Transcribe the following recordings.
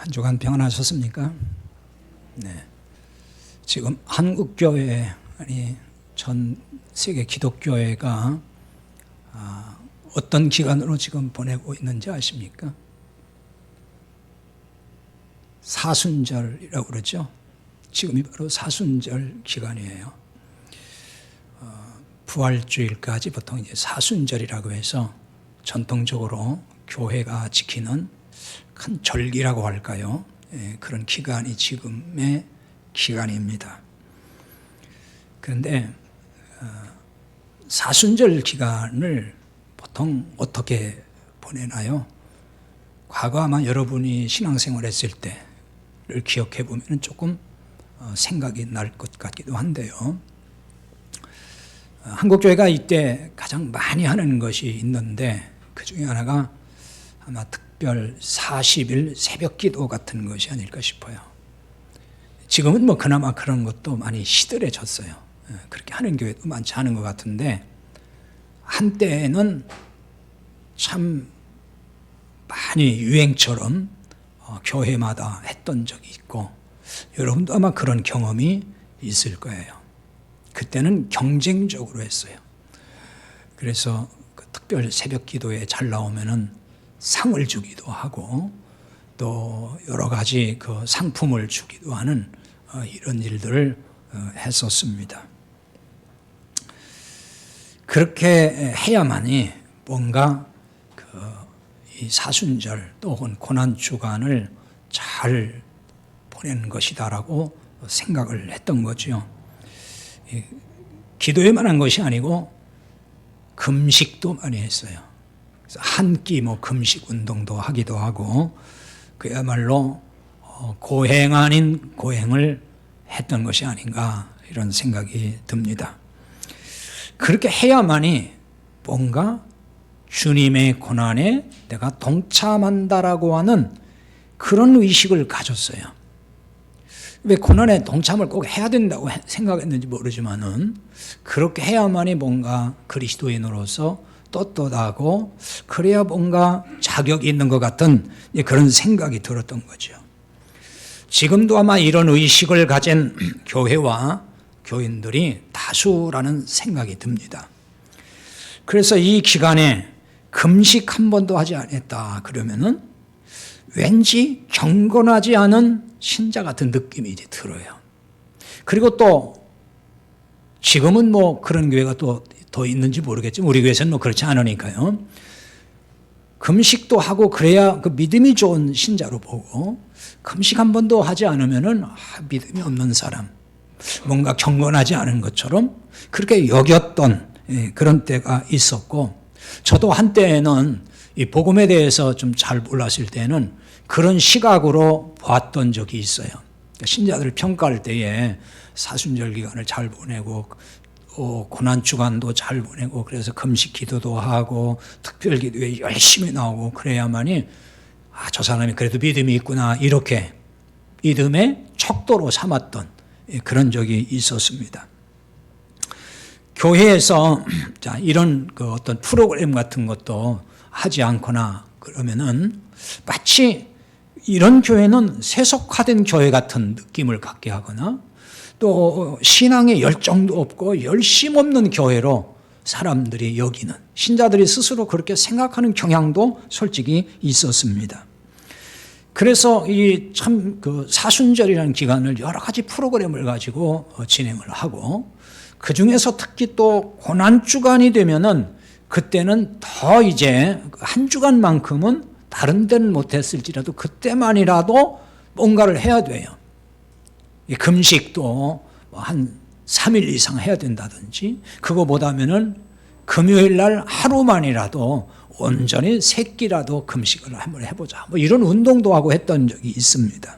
한 주간 평안하셨습니까? 네. 지금 한국교회, 아니 전 세계 기독교회가 어떤 기간으로 지금 보내고 있는지 아십니까? 사순절이라고 그러죠. 지금이 바로 사순절 기간이에요. 부활주일까지 보통 이제 사순절이라고 해서 전통적으로 교회가 지키는 큰 절기라고 할까요? 그런 기간이 지금의 기간입니다. 그런데 사순절 기간을 보통 어떻게 보내나요? 과거 아마 여러분이 신앙생활 했을 때를 기억해 보면 조금 생각이 날 것 같기도 한데요. 한국교회가 이때 가장 많이 하는 것이 있는데 그 중에 하나가 아마 특별 40일 새벽기도 같은 것이 아닐까 싶어요. 지금은 뭐 그나마 그런 것도 많이 시들해졌어요. 그렇게 하는 교회도 많지 않은 것 같은데 한때는 참 많이 유행처럼 교회마다 했던 적이 있고 여러분도 아마 그런 경험이 있을 거예요. 그때는 경쟁적으로 했어요. 그래서 그 특별 새벽 기도에 잘 나오면은 상을 주기도 하고 또 여러 가지 그 상품을 주기도 하는 이런 일들을 했었습니다. 그렇게 해야만이 뭔가 이 사순절 또 혹은 고난 주간을 잘 보내는 것이다라고 생각을 했던 거죠. 기도에만 한 것이 아니고 금식도 많이 했어요. 그래서 한 끼 뭐 금식 운동도 하기도 하고 그야말로 고행 아닌 고행을 했던 것이 아닌가 이런 생각이 듭니다. 그렇게 해야만이 뭔가 주님의 고난에 내가 동참한다라고 하는 그런 의식을 가졌어요. 왜 고난에 동참을 꼭 해야 된다고 생각했는지 모르지만은 그렇게 해야만이 뭔가 그리스도인으로서 떳떳하고 그래야 뭔가 자격이 있는 것 같은 그런 생각이 들었던 거죠. 지금도 아마 이런 의식을 가진 교회와 교인들이 다수라는 생각이 듭니다. 그래서 이 기간에 금식 한 번도 하지 않았다 그러면은 왠지 경건하지 않은 신자 같은 느낌이 이제 들어요. 그리고 또 지금은 뭐 그런 교회가 또 더 있는지 모르겠지만 우리 교회에서는 뭐 그렇지 않으니까요. 금식도 하고 그래야 그 믿음이 좋은 신자로 보고 금식 한 번도 하지 않으면은 믿음이 없는 사람, 뭔가 경건하지 않은 것처럼 그렇게 여겼던 그런 때가 있었고 저도 한때는 이 복음에 대해서 좀 잘 몰랐을 때는 그런 시각으로 봤던 적이 있어요. 신자들을 평가할 때에 사순절 기간을 잘 보내고 고난 주간도 잘 보내고 그래서 금식 기도도 하고 특별 기도에 열심히 나오고 그래야만이 저 사람이 그래도 믿음이 있구나 이렇게 믿음의 척도로 삼았던 그런 적이 있었습니다. 교회에서 이런 그 어떤 프로그램 같은 것도 하지 않거나 그러면은 마치 이런 교회는 세속화된 교회 같은 느낌을 갖게 하거나 또 신앙에 열정도 없고 열심 없는 교회로 사람들이 여기는 신자들이 스스로 그렇게 생각하는 경향도 솔직히 있었습니다. 그래서 이 참 그 사순절이라는 기간을 여러 가지 프로그램을 가지고 진행을 하고 그 중에서 특히 또 고난 주간이 되면은 그때는 더 이제 한 주간만큼은 다른 데는 못했을지라도 그때만이라도 뭔가를 해야 돼요. 금식도 한 3일 이상 해야 된다든지 그거보다면은 금요일 날 하루만이라도 온전히 3끼라도 금식을 한번 해보자. 뭐 이런 운동도 하고 했던 적이 있습니다.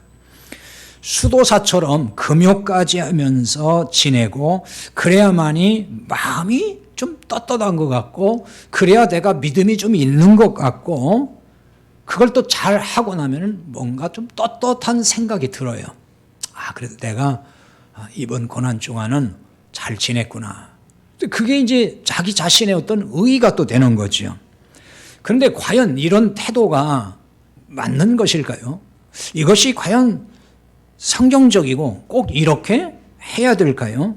수도사처럼 금요까지 하면서 지내고 그래야만이 마음이 좀 떳떳한 것 같고 그래야 내가 믿음이 좀 있는 것 같고 그걸 또 잘 하고 나면 뭔가 좀 떳떳한 생각이 들어요. 그래도 내가 이번 고난 주간은 잘 지냈구나. 그게 이제 자기 자신의 어떤 의의가 또 되는 거죠. 그런데 과연 이런 태도가 맞는 것일까요? 이것이 과연 성경적이고 꼭 이렇게 해야 될까요?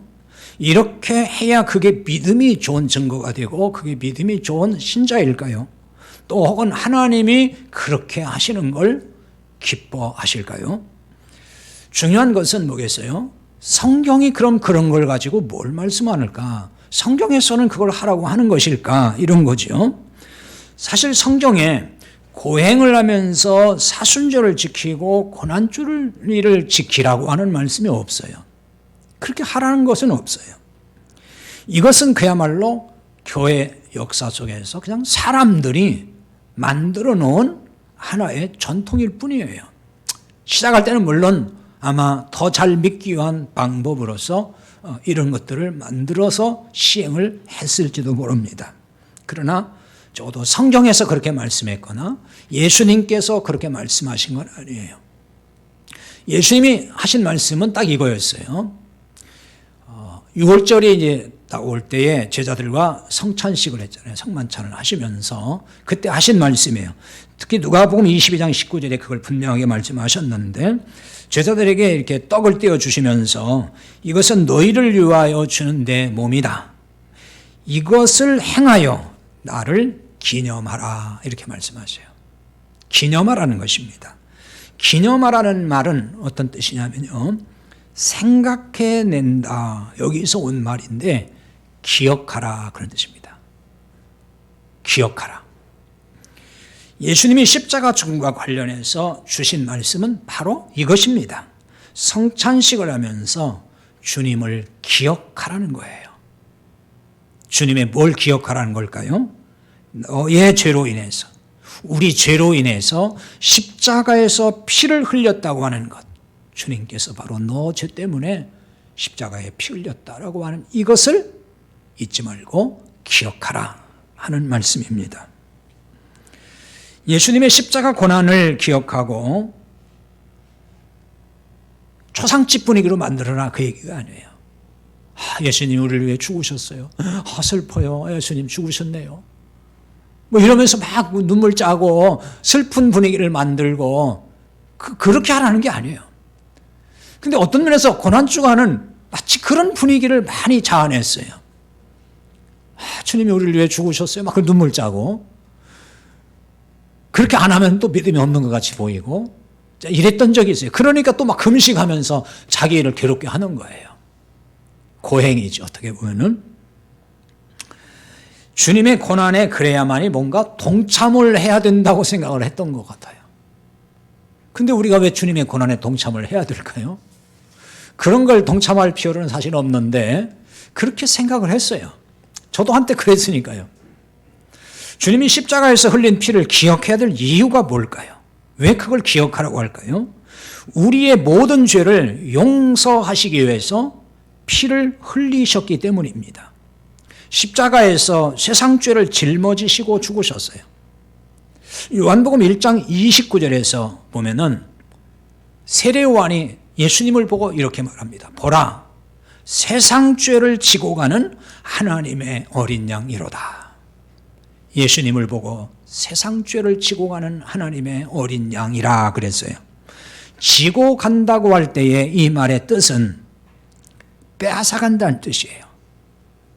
이렇게 해야 그게 믿음이 좋은 증거가 되고 그게 믿음이 좋은 신자일까요? 또 혹은 하나님이 그렇게 하시는 걸 기뻐하실까요? 중요한 것은 뭐겠어요? 성경이 그럼 그런 걸 가지고 뭘 말씀하는가? 성경에서는 그걸 하라고 하는 것일까? 이런 거죠. 사실 성경에 고행을 하면서 사순절을 지키고 고난주일을 지키라고 하는 말씀이 없어요. 그렇게 하라는 것은 없어요. 이것은 그야말로 교회 역사 속에서 그냥 사람들이 만들어 놓은 하나의 전통일 뿐이에요. 시작할 때는 물론 아마 더 잘 믿기 위한 방법으로서 이런 것들을 만들어서 시행을 했을지도 모릅니다. 그러나 적어도 성경에서 그렇게 말씀했거나 예수님께서 그렇게 말씀하신 건 아니에요. 예수님이 하신 말씀은 딱 이거였어요. 6월절이 이제 딱 올 때에 제자들과 성찬식을 했잖아요. 성만찬을 하시면서 그때 하신 말씀이에요. 특히 누가복음 22장 19절에 그걸 분명하게 말씀하셨는데 제자들에게 이렇게 떡을 떼어 주시면서 이것은 너희를 위하여 주는 내 몸이다. 이것을 행하여 나를 기념하라 이렇게 말씀하세요. 기념하라는 것입니다. 기념하라는 말은 어떤 뜻이냐면요. 생각해낸다. 여기서 온 말인데 기억하라 그런 뜻입니다. 기억하라. 예수님이 십자가 죽음과 관련해서 주신 말씀은 바로 이것입니다. 성찬식을 하면서 주님을 기억하라는 거예요. 주님의 뭘 기억하라는 걸까요? 너의 죄로 인해서, 우리 죄로 인해서 십자가에서 피를 흘렸다고 하는 것. 주님께서 바로 너 죄 때문에 십자가에 피 흘렸다라고 하는 이것을 잊지 말고 기억하라 하는 말씀입니다. 예수님의 십자가 고난을 기억하고 초상집 분위기로 만들어라 그 얘기가 아니에요. 예수님 우리를 위해 죽으셨어요. 슬퍼요. 예수님 죽으셨네요. 뭐 이러면서 막 눈물 짜고 슬픈 분위기를 만들고 그렇게 하라는 게 아니에요. 근데 어떤 면에서 고난주간은 마치 그런 분위기를 많이 자아냈어요. 주님이 우리를 위해 죽으셨어요. 막 눈물 짜고 그렇게 안 하면 또 믿음이 없는 것 같이 보이고 이랬던 적이 있어요. 그러니까 또 막 금식하면서 자기 일을 괴롭게 하는 거예요. 고행이죠. 어떻게 보면은. 주님의 고난에 그래야만이 뭔가 동참을 해야 된다고 생각을 했던 것 같아요. 근데 우리가 왜 주님의 고난에 동참을 해야 될까요? 그런 걸 동참할 필요는 사실 없는데 그렇게 생각을 했어요. 저도 한때 그랬으니까요. 주님이 십자가에서 흘린 피를 기억해야 될 이유가 뭘까요? 왜 그걸 기억하라고 할까요? 우리의 모든 죄를 용서하시기 위해서 피를 흘리셨기 때문입니다. 십자가에서 세상 죄를 짊어지시고 죽으셨어요. 요한복음 1장 29절에서 보면은 세례요한이 예수님을 보고 이렇게 말합니다. 보라, 세상 죄를 지고 가는 하나님의 어린 양이로다. 예수님을 보고 세상 죄를 지고 가는 하나님의 어린 양이라 그랬어요. 지고 간다고 할 때의 이 말의 뜻은 빼앗아간다는 뜻이에요.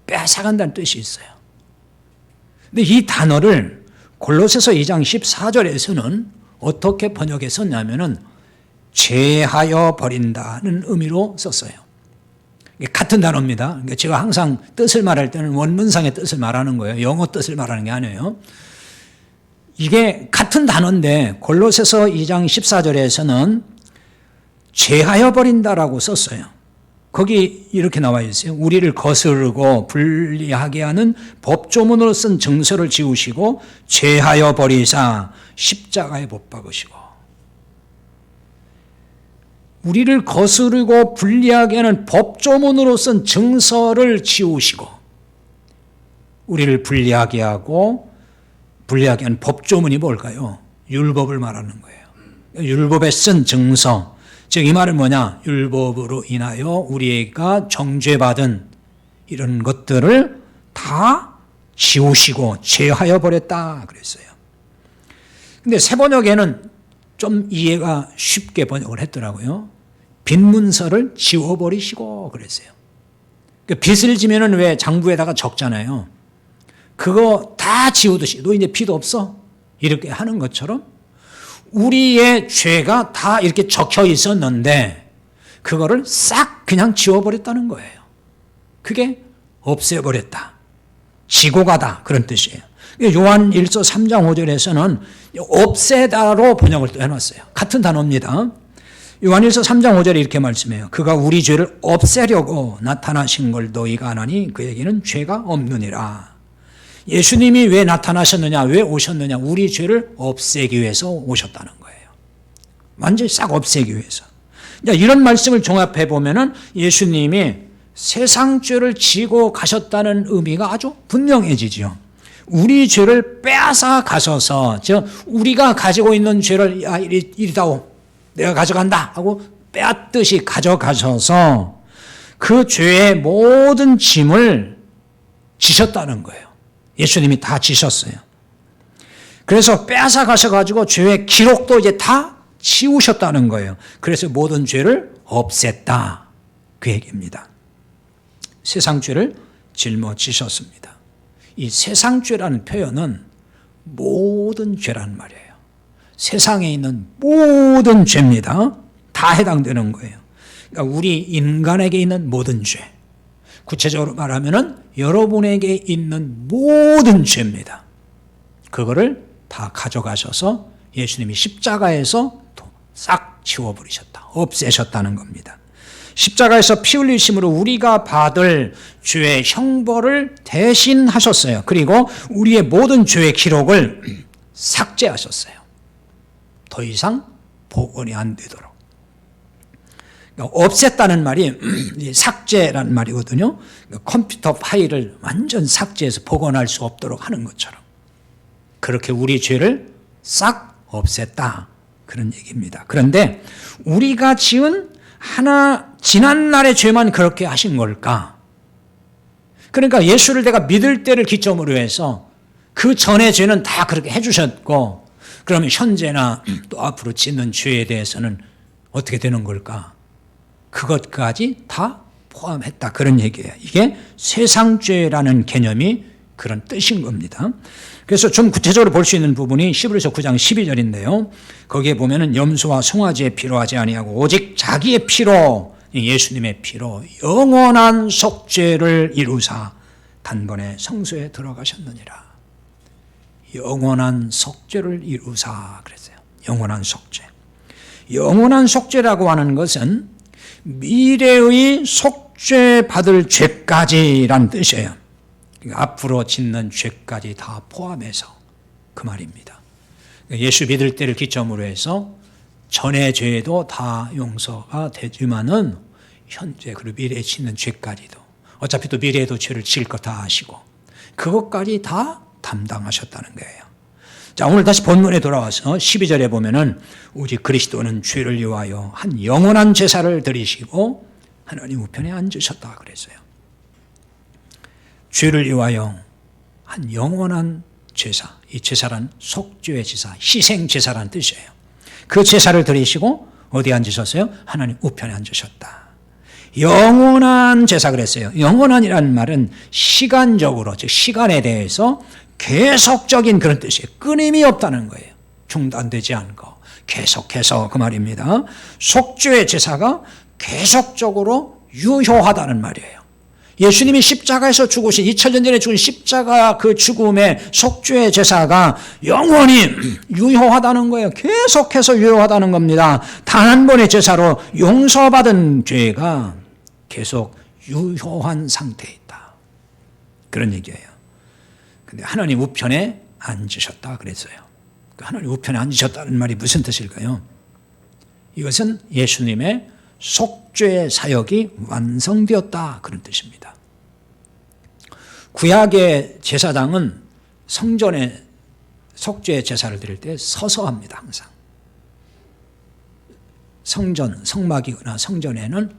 빼앗아간다는 뜻이 있어요. 근데 이 단어를 골로새서 2장 14절에서는 어떻게 번역했었냐면은 제하여 버린다는 의미로 썼어요. 같은 단어입니다. 그러니까 제가 항상 뜻을 말할 때는 원문상의 뜻을 말하는 거예요. 영어 뜻을 말하는 게 아니에요. 이게 같은 단어인데 골로새서 2장 14절에서는 제하여 버린다라고 썼어요. 거기 이렇게 나와 있어요. 우리를 거스르고 불리하게 하는 법조문으로 쓴 증서를 지우시고 제하여 버리사 십자가에 못 박으시고, 우리를 거스르고 불리하게 하는 법조문으로 쓴 증서를 지우시고, 우리를 불리하게 하고 불리하게 하는 법조문이 뭘까요? 율법을 말하는 거예요. 율법에 쓴 증서, 즉 이 말은 뭐냐? 율법으로 인하여 우리가 정죄받은 이런 것들을 다 지우시고 제하여 버렸다 그랬어요. 근데 새 번역에는 좀 이해가 쉽게 번역을 했더라고요. 빈 문서를 지워버리시고 그랬어요. 빚을 지면은 왜 장부에다가 적잖아요. 그거 다 지우듯이 너 이제 빚 없어? 이렇게 하는 것처럼 우리의 죄가 다 이렇게 적혀 있었는데 그거를 싹 그냥 지워버렸다는 거예요. 그게 없애버렸다. 지고 가다 그런 뜻이에요. 요한 1서 3장 5절에서는 없애다로 번역을 또 해놨어요. 같은 단어입니다. 요한 1서 3장 5절에 이렇게 말씀해요. 그가 우리 죄를 없애려고 나타나신 걸 너희가 아나니 그에게는 죄가 없느니라. 예수님이 왜 나타나셨느냐, 왜 오셨느냐, 우리 죄를 없애기 위해서 오셨다는 거예요. 완전히 싹 없애기 위해서. 이런 말씀을 종합해 보면은 예수님이 세상 죄를 지고 가셨다는 의미가 아주 분명해지죠. 우리 죄를 빼앗아 가셔서, 우리가 가지고 있는 죄를 이리다오, 내가 가져간다 하고 빼앗듯이 가져가셔서 그 죄의 모든 짐을 지셨다는 거예요. 예수님이 다 지셨어요. 그래서 빼앗아 가셔가지고 죄의 기록도 이제 다 지우셨다는 거예요. 그래서 모든 죄를 없앴다. 그 얘기입니다. 세상 죄를 짊어지셨습니다. 이 세상 죄라는 표현은 모든 죄라는 말이에요. 세상에 있는 모든 죄입니다. 다 해당되는 거예요. 그러니까 우리 인간에게 있는 모든 죄. 구체적으로 말하면은 여러분에게 있는 모든 죄입니다. 그거를 다 가져가셔서 예수님이 십자가에서 싹 지워버리셨다. 없애셨다는 겁니다. 십자가에서 피 흘리심으로 우리가 받을 죄의 형벌을 대신하셨어요. 그리고 우리의 모든 죄의 기록을 삭제하셨어요. 더 이상 복원이 안 되도록. 그러니까 없앴다는 말이 삭제라는 말이거든요. 그러니까 컴퓨터 파일을 완전 삭제해서 복원할 수 없도록 하는 것처럼. 그렇게 우리 죄를 싹 없앴다. 그런 얘기입니다. 그런데 우리가 지은 지난날의 죄만 그렇게 하신 걸까? 그러니까 예수를 내가 믿을 때를 기점으로 해서 그 전의 죄는 다 그렇게 해주셨고, 그러면 현재나 또 앞으로 짓는 죄에 대해서는 어떻게 되는 걸까? 그것까지 다 포함했다. 그런 얘기예요. 이게 세상죄라는 개념이 그런 뜻인 겁니다. 그래서 좀 구체적으로 볼 수 있는 부분이 히브리서 9장 12절인데요. 거기에 보면은 염소와 송아지의 피로 하지 아니하고 오직 자기의 피로, 예수님의 피로 영원한 속죄를 이루사 단번에 성소에 들어가셨느니라. 영원한 속죄를 이루사 그랬어요. 영원한 속죄. 영원한 속죄라고 하는 것은 미래의 속죄 받을 죄까지란 뜻이에요. 앞으로 짓는 죄까지 다 포함해서 그 말입니다. 예수 믿을 때를 기점으로 해서 전의 죄도 다 용서가 되지만은 현재 그리고 미래에 짓는 죄까지도, 어차피 또 미래에도 죄를 지을 것 다 아시고 그것까지 다 담당하셨다는 거예요. 자, 오늘 다시 본문에 돌아와서 12절에 보면은 오직 그리스도는 죄를 위하여 한 영원한 제사를 드리시고 하나님 우편에 앉으셨다 그랬어요. 죄를 위하여 한 영원한 제사, 이 제사란 속죄의 제사, 희생 제사란 뜻이에요. 그 제사를 드리시고 어디 앉으셨어요? 하나님 우편에 앉으셨다. 영원한 제사 그랬어요. 영원한이라는 말은 시간적으로, 즉 시간에 대해서 계속적인 그런 뜻이에요. 끊임이 없다는 거예요. 중단되지 않고 계속해서 그 말입니다. 속죄의 제사가 계속적으로 유효하다는 말이에요. 예수님이 십자가에서 죽으신 2000년 전에 죽은 십자가 그 죽음의 속죄의 제사가 영원히 유효하다는 거예요. 계속해서 유효하다는 겁니다. 단 한 번의 제사로 용서받은 죄가 계속 유효한 상태에 있다. 그런 얘기예요. 근데 하나님 우편에 앉으셨다 그랬어요. 하나님 우편에 앉으셨다는 말이 무슨 뜻일까요? 이것은 예수님의 속죄의 사역이 완성되었다 그런 뜻입니다. 구약의 제사장은 성전에 속죄의 제사를 드릴 때 서서 합니다. 항상. 성전, 성막이거나 성전에는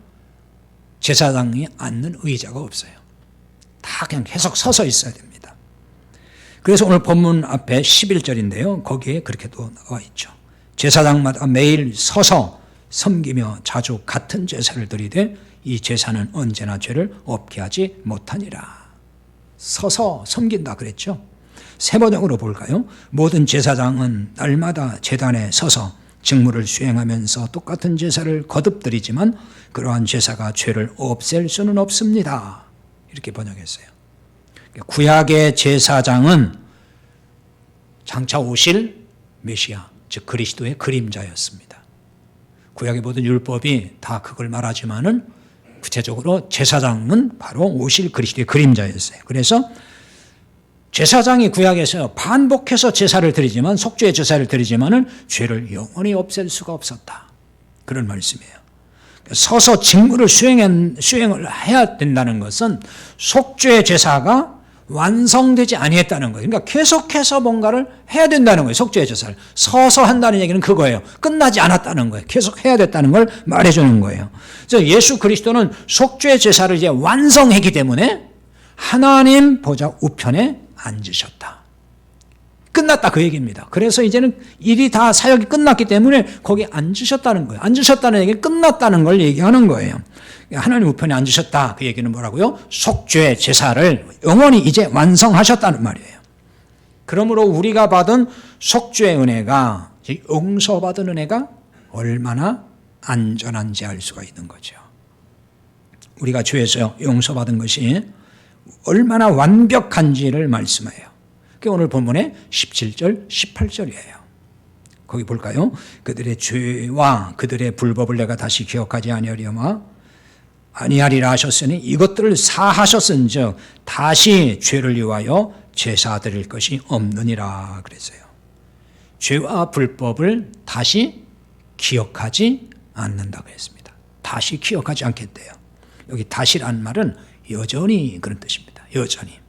제사장이 앉는 의자가 없어요. 다 그냥 계속 서서 있어야 됩니다. 그래서 오늘 본문 앞에 11절인데요. 거기에 그렇게 또 나와 있죠. 제사장마다 매일 서서 섬기며 자주 같은 제사를 드리되 이 제사는 언제나 죄를 없게 하지 못하니라. 서서 섬긴다 그랬죠. 세번역으로 볼까요? 모든 제사장은 날마다 제단에 서서 직무를 수행하면서 똑같은 제사를 거듭드리지만 그러한 제사가 죄를 없앨 수는 없습니다. 이렇게 번역했어요. 구약의 제사장은 장차 오실 메시아, 즉 그리스도의 그림자였습니다. 구약의 모든 율법이 다 그걸 말하지만은 구체적으로 제사장은 바로 오실 그리스도의 그림자였어요. 그래서 제사장이 구약에서 반복해서 제사를 드리지만, 속죄의 제사를 드리지만은 죄를 영원히 없앨 수가 없었다. 그런 말씀이에요. 서서 직무를 수행을 해야 된다는 것은 속죄의 제사가 완성되지 아니했다는 거예요. 그러니까 계속해서 뭔가를 해야 된다는 거예요. 속죄의 제사를 서서 한다는 얘기는 그거예요. 끝나지 않았다는 거예요. 계속 해야 됐다는 걸 말해주는 거예요. 그래서 예수 그리스도는 속죄의 제사를 이제 완성했기 때문에 하나님 보좌 우편에 앉으셨다. 끝났다 그 얘기입니다. 그래서 이제는 일이 다 사역이 끝났기 때문에 거기 앉으셨다는 거예요. 앉으셨다는 얘기는 끝났다는 걸 얘기하는 거예요. 하나님 우편에 앉으셨다. 그 얘기는 뭐라고요? 속죄 제사를 영원히 이제 완성하셨다는 말이에요. 그러므로 우리가 받은 속죄의 은혜가, 용서받은 은혜가 얼마나 안전한지 알 수가 있는 거죠. 우리가 죄에서 용서받은 것이 얼마나 완벽한지를 말씀해요. 그게 오늘 본문의 17절, 18절이에요. 거기 볼까요? 그들의 죄와 그들의 불법을 내가 다시 기억하지 아니하리라 하셨으니 이것들을 사하셨은즉 다시 죄를 위하여 제사 드릴 것이 없느니라 그랬어요. 죄와 불법을 다시 기억하지 않는다고 했습니다. 다시 기억하지 않겠대요. 여기 다시란 말은 여전히 그런 뜻입니다. 여전히.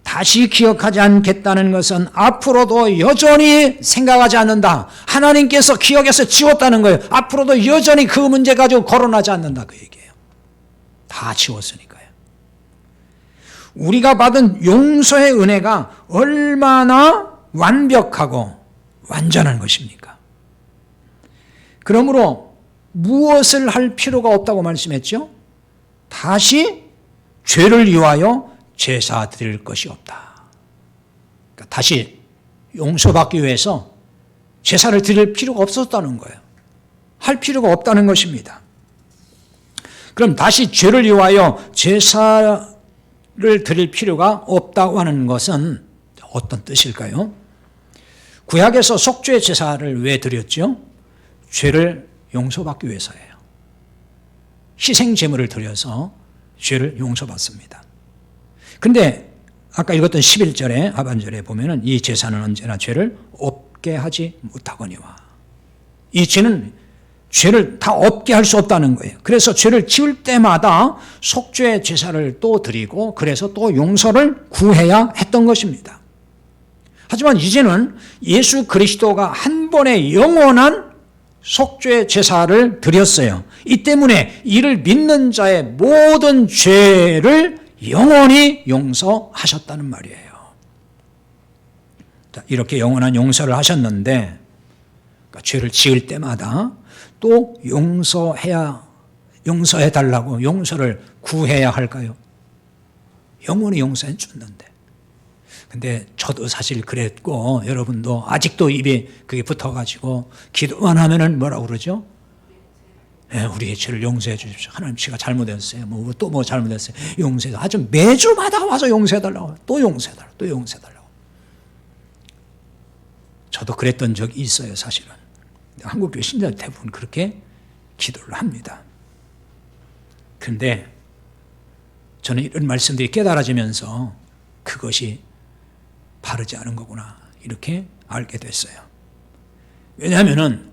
다시 기억하지 않겠다는 것은 앞으로도 여전히 생각하지 않는다. 하나님께서 기억에서 지웠다는 거예요. 앞으로도 여전히 그 문제 가지고 거론하지 않는다 그 얘기예요. 다 지웠으니까요. 우리가 받은 용서의 은혜가 얼마나 완벽하고 완전한 것입니까? 그러므로 무엇을 할 필요가 없다고 말씀했죠? 다시 죄를 위하여 제사 드릴 것이 없다. 그러니까 다시 용서받기 위해서 제사를 드릴 필요가 없었다는 거예요. 할 필요가 없다는 것입니다. 그럼 다시 죄를 위하여 제사를 드릴 필요가 없다고 하는 것은 어떤 뜻일까요? 구약에서 속죄 제사를 왜 드렸죠? 죄를 용서받기 위해서예요. 희생 제물을 드려서 죄를 용서받습니다. 그런데 아까 읽었던 11절에 하반절에 보면은 이 제사는 언제나 죄를 없게 하지 못하거니와, 이 죄를 다 없게 할 수 없다는 거예요. 그래서 죄를 지을 때마다 속죄 제사를 또 드리고 그래서 또 용서를 구해야 했던 것입니다. 하지만 이제는 예수 그리스도가 한 번의 영원한 속죄 제사를 드렸어요. 이 때문에 이를 믿는 자의 모든 죄를 영원히 용서하셨다는 말이에요. 이렇게 영원한 용서를 하셨는데, 그러니까 죄를 지을 때마다 또 용서해달라고 용서를 구해야 할까요? 영원히 용서해 줬는데. 근데 저도 사실 그랬고, 여러분도 아직도 입에 그게 붙어가지고, 기도만 하면은 뭐라고 그러죠? 네, 우리의 죄를 용서해 주십시오. 하나님, 제가 잘못했어요. 또 뭐 잘못했어요. 용서해. 아주 매주마다 와서 용서해달라고. 또 용서해달라고. 또 용서해달라고. 저도 그랬던 적이 있어요, 사실은. 한국 교회 신자들 대부분 그렇게 기도를 합니다. 그런데 저는 이런 말씀들이 깨달아지면서 그것이 바르지 않은 거구나, 이렇게 알게 됐어요. 왜냐하면은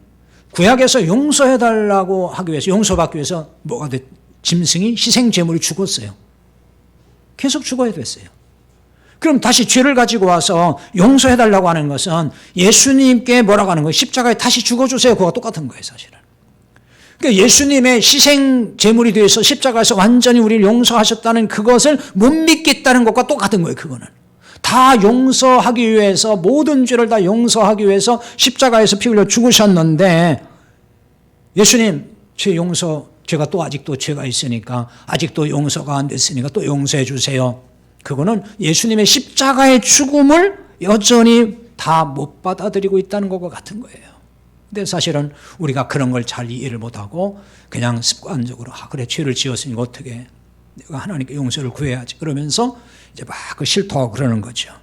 구약에서 용서해달라고 하기 위해서, 용서받기 위해서 뭐가 짐승이 희생제물이 죽었어요. 계속 죽어야 됐어요. 그럼 다시 죄를 가지고 와서 용서해달라고 하는 것은 예수님께 뭐라고 하는 거예요? 십자가에 다시 죽어주세요. 그거와 똑같은 거예요, 사실은. 그러니까 예수님의 희생제물이 되어서 십자가에서 완전히 우리를 용서하셨다는 그것을 못 믿겠다는 것과 똑같은 거예요, 그거는. 다 용서하기 위해서, 모든 죄를 다 용서하기 위해서 십자가에서 피 흘려 죽으셨는데, 예수님, 제가 또 아직도 죄가 있으니까, 아직도 용서가 안 됐으니까 또 용서해 주세요. 그거는 예수님의 십자가의 죽음을 여전히 다 못 받아들이고 있다는 것과 같은 거예요. 근데 사실은 우리가 그런 걸 잘 이해를 못하고 그냥 습관적으로 그래, 죄를 지었으니까 어떻게 내가 하나님께 용서를 구해야지 그러면서 이제 막 실토하고 그러는 거죠.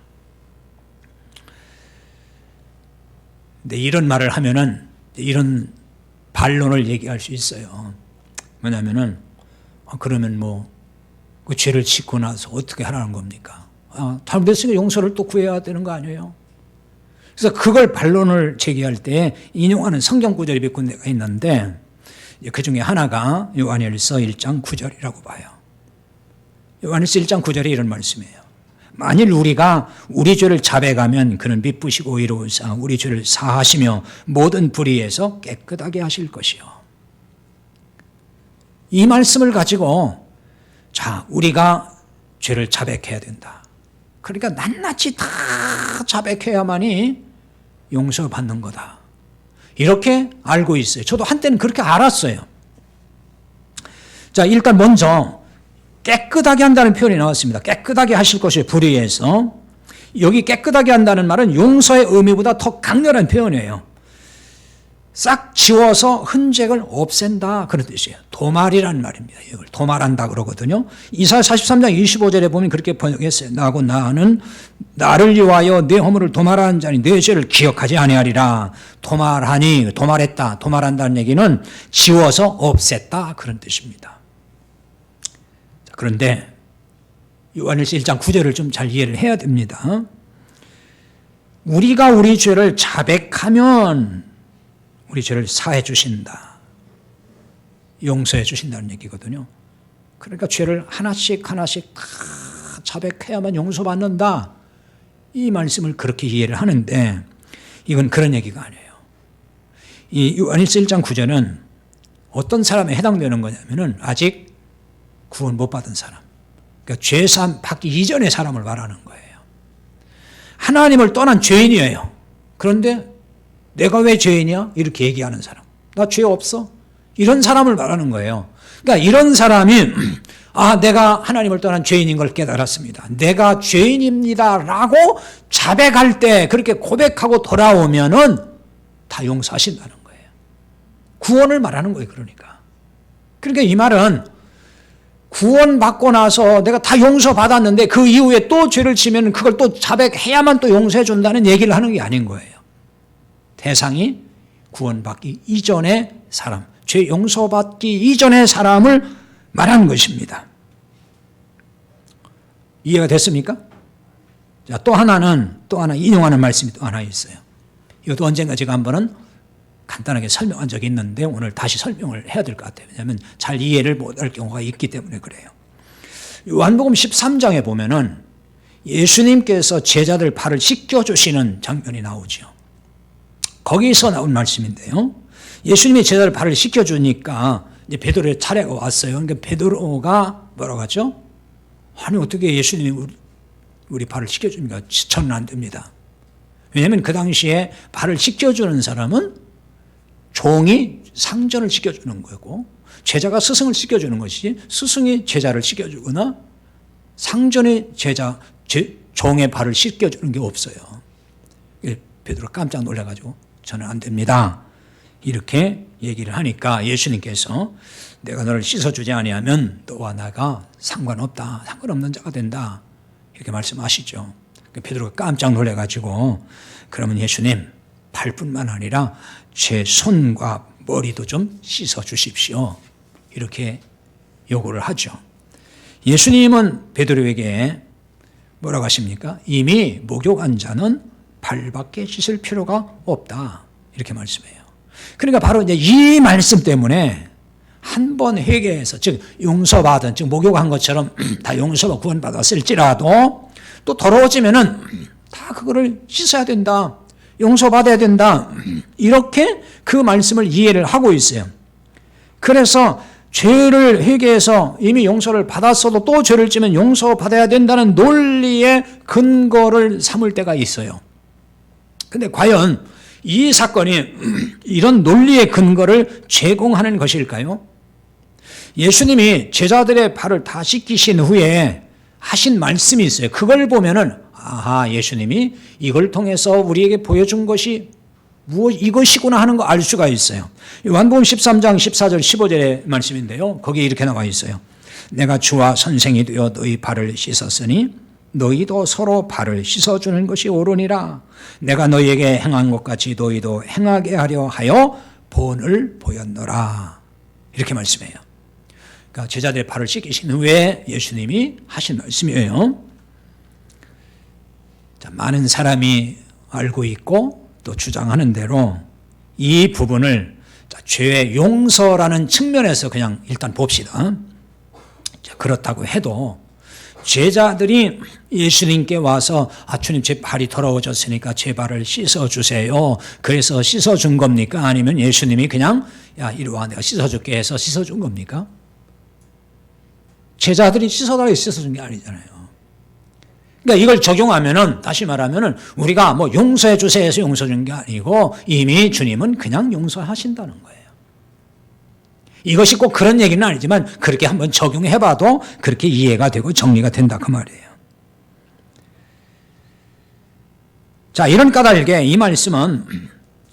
근데 이런 말을 하면은 이런 반론을 얘기할 수 있어요. 뭐냐면은 그러면 그 죄를 짓고 나서 어떻게 하라는 겁니까? 잘못했으니까 용서를 또 구해야 되는 거 아니에요? 그래서 그걸 반론을 제기할 때 인용하는 성경 구절이 몇 군데가 있는데 그 중에 하나가 요한일서 1장 9절이라고 봐요. 요한일서 1장 9절에 이런 말씀이에요. 만일 우리가 우리 죄를 자백하면 그는 미쁘시고 의로우사 우리 죄를 사하시며 모든 불의에서 깨끗하게 하실 것이요. 이 말씀을 가지고 우리가 죄를 자백해야 된다. 그러니까 낱낱이 다 자백해야만이 용서받는 거다. 이렇게 알고 있어요. 저도 한때는 그렇게 알았어요. 일단 먼저 깨끗하게 한다는 표현이 나왔습니다. 깨끗하게 하실 것이에요. 불의에서. 여기 깨끗하게 한다는 말은 용서의 의미보다 더 강렬한 표현이에요. 싹 지워서 흔적을 없앤다 그런 뜻이에요. 도말이라는 말입니다. 이걸 도말한다 그러거든요. 이사야 43장 25절에 보면 그렇게 번역했어요. 나는 나를 위하여 내 허물을 도말하는 자니 내 죄를 기억하지 아니하리라. 도말했다. 도말한다는 얘기는 지워서 없앴다 그런 뜻입니다. 그런데 요한일서 1장 9절을 좀 잘 이해를 해야 됩니다. 우리가 우리 죄를 자백하면 우리 죄를 사해 주신다. 용서해 주신다는 얘기거든요. 그러니까 죄를 하나씩 다 자백해야만 용서받는다. 이 말씀을 그렇게 이해를 하는데 이건 그런 얘기가 아니에요. 이 요한일서 1장 9절은 어떤 사람에 해당되는 거냐면은 아직 구원 못 받은 사람. 그러니까 죄사함 받기 이전의 사람을 말하는 거예요. 하나님을 떠난 죄인이에요. 그런데 내가 왜 죄인이야? 이렇게 얘기하는 사람. 나 죄 없어? 이런 사람을 말하는 거예요. 그러니까 이런 사람이 내가 하나님을 떠난 죄인인 걸 깨달았습니다. 내가 죄인입니다. 라고 자백할 때 그렇게 고백하고 돌아오면은 다 용서하신다는 거예요. 구원을 말하는 거예요. 그러니까 이 말은 구원받고 나서 내가 다 용서받았는데 그 이후에 또 죄를 지면 그걸 또 자백해야만 또 용서해 준다는 얘기를 하는 게 아닌 거예요. 대상이 구원받기 이전의 사람, 죄 용서받기 이전의 사람을 말하는 것입니다. 이해가 됐습니까? 또 하나 인용하는 말씀이 또 하나 있어요. 이것도 언젠가 제가 한번은 간단하게 설명한 적이 있는데 오늘 다시 설명을 해야 될 것 같아요. 왜냐하면 잘 이해를 못할 경우가 있기 때문에 그래요. 요한복음 13장에 보면은 예수님께서 제자들 발을 씻겨주시는 장면이 나오죠. 거기서 나온 말씀인데요. 예수님이 제자들 발을 씻겨주니까 이제 베드로의 차례가 왔어요. 그러니까 베드로가 뭐라고 하죠? 아니 어떻게 예수님이 우리 발을 씻겨줍니까? 저는 안 됩니다. 왜냐하면 그 당시에 발을 씻겨주는 사람은 종이 상전을 씻겨주는 거고 제자가 스승을 씻겨주는 것이지 스승이 제자를 씻겨주거나 상전이 종의 발을 씻겨주는 게 없어요. 베드로가 깜짝 놀라가지고 저는 안 됩니다. 이렇게 얘기를 하니까 예수님께서 내가 너를 씻어주지 아니하면 너와 나가 상관없는 자가 된다. 이렇게 말씀하시죠. 베드로가 깜짝 놀라가지고 그러면 예수님 발뿐만 아니라 제 손과 머리도 좀 씻어 주십시오. 이렇게 요구를 하죠. 예수님은 베드로에게 뭐라고 하십니까? 이미 목욕한 자는 발밖에 씻을 필요가 없다. 이렇게 말씀해요. 그러니까 바로 이제 이 말씀 때문에 한 번 회개해서 즉 용서받은 즉 목욕한 것처럼 다 용서가 구원받았을지라도 또 더러워지면은 다 그거를 씻어야 된다. 용서받아야 된다. 이렇게 그 말씀을 이해를 하고 있어요. 그래서 죄를 회개해서 이미 용서를 받았어도 또 죄를 지면 용서받아야 된다는 논리의 근거를 삼을 때가 있어요. 근데 과연 이 사건이 이런 논리의 근거를 제공하는 것일까요? 예수님이 제자들의 발을 다 씻기신 후에 하신 말씀이 있어요. 그걸 보면은 아하, 예수님이 이걸 통해서 우리에게 보여준 것이 이것이구나 하는 거 알 수가 있어요. 요한복음 13장 14절 15절의 말씀인데요. 거기에 이렇게 나와 있어요. 내가 주와 선생이 되어 너희 발을 씻었으니 너희도 서로 발을 씻어주는 것이 옳으니라. 내가 너희에게 행한 것 같이 너희도 행하게 하려 하여 본을 보였노라. 이렇게 말씀해요. 그러니까 제자들의 발을 씻기신 후에 예수님이 하신 말씀이에요. 자, 많은 사람이 알고 있고 또 주장하는 대로 이 부분을 죄의 용서라는 측면에서 그냥 일단 봅시다. 그렇다고 해도 제자들이 예수님께 와서 주님 제 발이 더러워졌으니까 제 발을 씻어주세요. 그래서 씻어준 겁니까? 아니면 예수님이 그냥 야 이리 와 내가 씻어줄게 해서 씻어준 겁니까? 제자들이 씻어달라고 씻어준 게 아니잖아요. 그러니까 이걸 적용하면은 다시 말하면은 우리가 뭐 용서해 주세요 해서 용서해 준 게 아니고 이미 주님은 그냥 용서하신다는 거예요. 이것이 꼭 그런 얘기는 아니지만 그렇게 한번 적용해 봐도 그렇게 이해가 되고 정리가 된다 그 말이에요. 자, 이런 까닭에 이 말씀은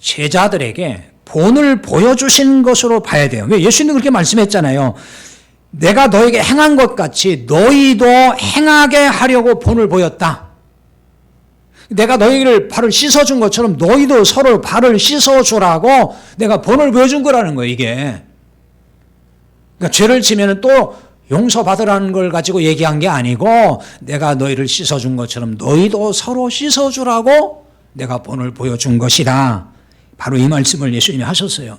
제자들에게 본을 보여주신 것으로 봐야 돼요. 왜? 예수님도 그렇게 말씀했잖아요. 내가 너에게 행한 것 같이 너희도 행하게 하려고 본을 보였다. 내가 너희를 발을 씻어준 것처럼 너희도 서로 발을 씻어주라고 내가 본을 보여준 거라는 거예요, 이게. 그러니까 죄를 지면 또 용서받으라는 걸 가지고 얘기한 게 아니고 내가 너희를 씻어준 것처럼 너희도 서로 씻어주라고 내가 본을 보여준 것이다. 바로 이 말씀을 예수님이 하셨어요.